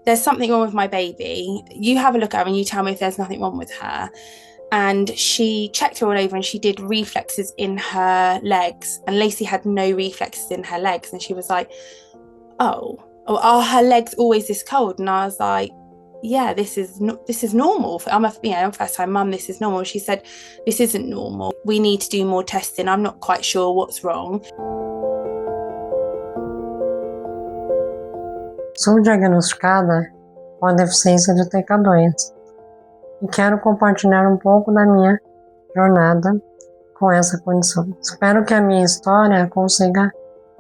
there's something wrong with my baby. You have a look at her and you tell me if there's nothing wrong with her. And she checked her all over and she did reflexes in her legs. And Lacey had no reflexes in her legs. And she was like, oh, are her legs always this cold? And I was like, yeah, this is normal. I'm a first time mum. This is normal. She said, this isn't normal. We need to do more testing. I'm not quite sure what's wrong. Sou diagnosticada com a deficiência de TK2 e quero compartilhar um pouco da minha jornada com essa condição. Espero que a minha história consiga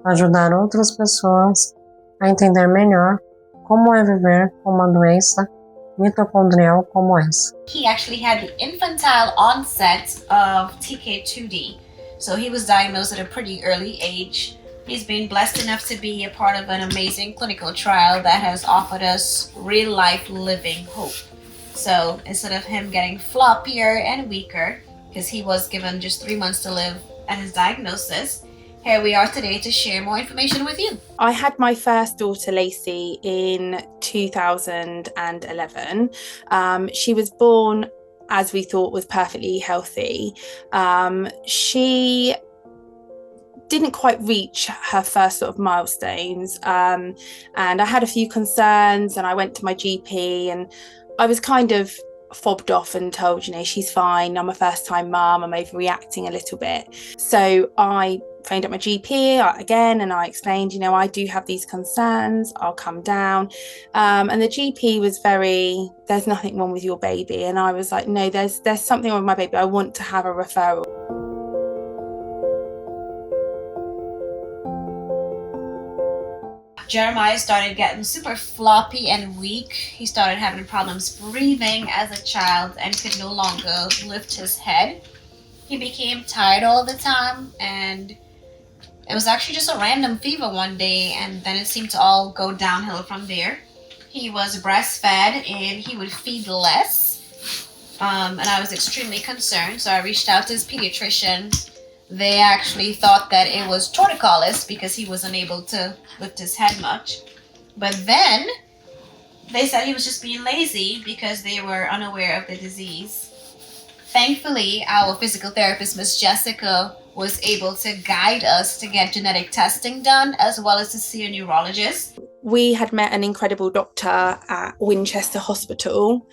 ajudar outras pessoas a entender melhor como é viver com uma doença mitochondrial como essa. He actually had the infantile onset of TK2d, so he was diagnosed at a pretty early age. He's been blessed enough to be a part of an amazing clinical trial that has offered us real-life living hope. So instead of him getting floppier and weaker, because he was given just 3 months to live at his diagnosis, here we are today to share more information with you. I had my first daughter, Lacey, in 2011. She was born, as we thought, was perfectly healthy. She didn't quite reach her first sort of milestones, and I had a few concerns, and I went to my GP and I was kind of fobbed off and told, she's fine, I'm a first time mum, I'm overreacting a little bit. So I phoned up my GP again and I explained, I do have these concerns, I'll come down. And the GP was there's nothing wrong with your baby. And I was like, no, there's something wrong with my baby, I want to have a referral. Jeremiah started getting super floppy and weak. He started having problems breathing as a child and could no longer lift his head. He became tired all the time, and it was actually just a random fever one day, and then it seemed to all go downhill from there. He was breastfed and he would feed less, and I was extremely concerned, so I reached out to his pediatrician. They actually thought that it was torticollis because he was unable to lift his head much. But then they said he was just being lazy because they were unaware of the disease. Thankfully, our physical therapist, Miss Jessica, was able to guide us to get genetic testing done as well as to see a neurologist. We had met an incredible doctor at Winchester Hospital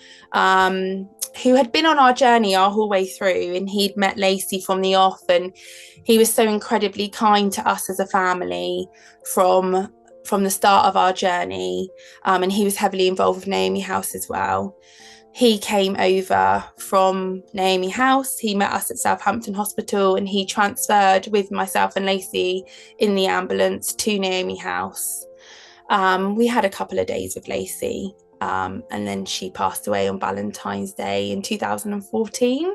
who had been on our journey our whole way through, and he'd met Lacey from the off, and he was so incredibly kind to us as a family from the start of our journey, and he was heavily involved with Naomi House as well. He came over from Naomi House, he met us at Southampton Hospital, and he transferred with myself and Lacey in the ambulance to Naomi House. We had a couple of days with Lacey, and then she passed away on Valentine's Day in 2014.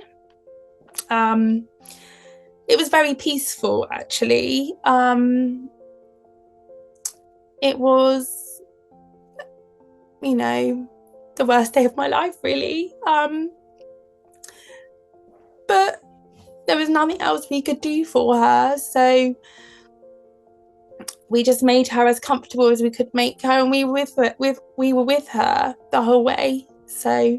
It was very peaceful, actually. It was, the worst day of my life, really. But there was nothing else we could do for her, so we just made her as comfortable as we could make her, and we were with her the whole way. So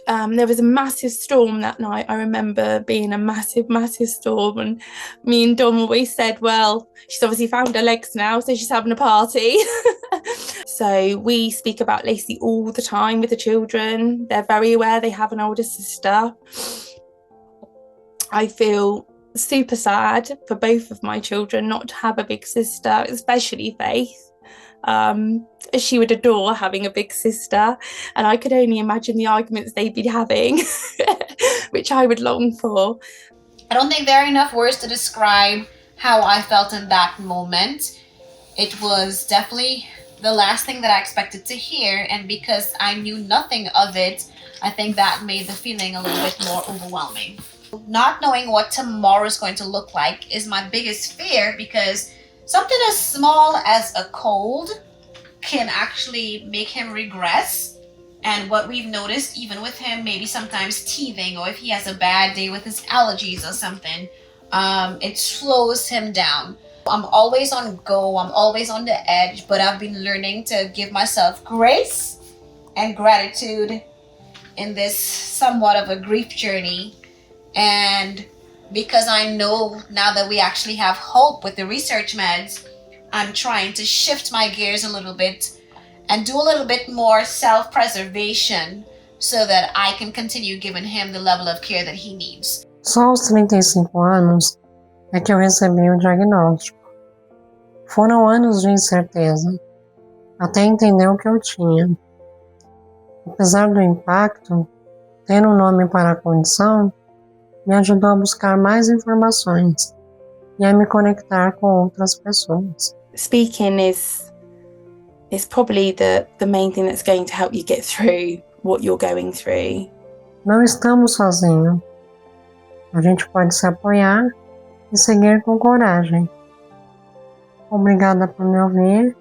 there was a massive storm that night. I remember being a massive storm, and me and Dom always said, well, she's obviously found her legs now, so she's having a party. So we speak about Lacey all the time with the children. They're very aware they have an older sister. I feel super sad for both of my children not to have a big sister, especially Faith. She would adore having a big sister, and I could only imagine the arguments they'd be having, which I would long for. I don't think there are enough words to describe how I felt in that moment. It was definitely the last thing that I expected to hear, and because I knew nothing of it, I think that made the feeling a little bit more overwhelming. Not knowing what tomorrow is going to look like is my biggest fear, because something as small as a cold can actually make him regress. And what we've noticed, even with him maybe sometimes teething, or if he has a bad day with his allergies or something, it slows him down. I'm always on go, I'm always on the edge, but I've been learning to give myself grace and gratitude in this somewhat of a grief journey. And because I know now that we actually have hope with the research meds, I'm trying to shift my gears a little bit and do a little bit more self-preservation so that I can continue giving him the level of care that he needs. Só aos 35 anos é que eu recebi o diagnóstico. Foram anos de incerteza, até entender o que eu tinha. Apesar do impacto, ter um nome para a condição me ajudou a buscar mais informações e a me conectar com outras pessoas. Speaking is probably the main thing that's going to help you get through what you're going through. Não estamos sozinhos. A gente pode se apoiar e seguir com coragem. Obrigada por me ouvir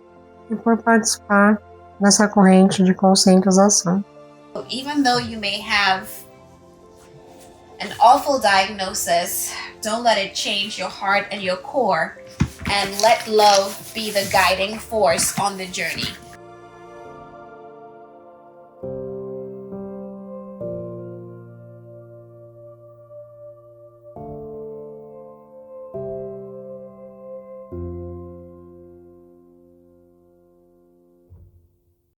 e por participar dessa corrente de conscientização. Even though you may have an awful diagnosis, don't let it change your heart and your core, and let love be the guiding force on the journey.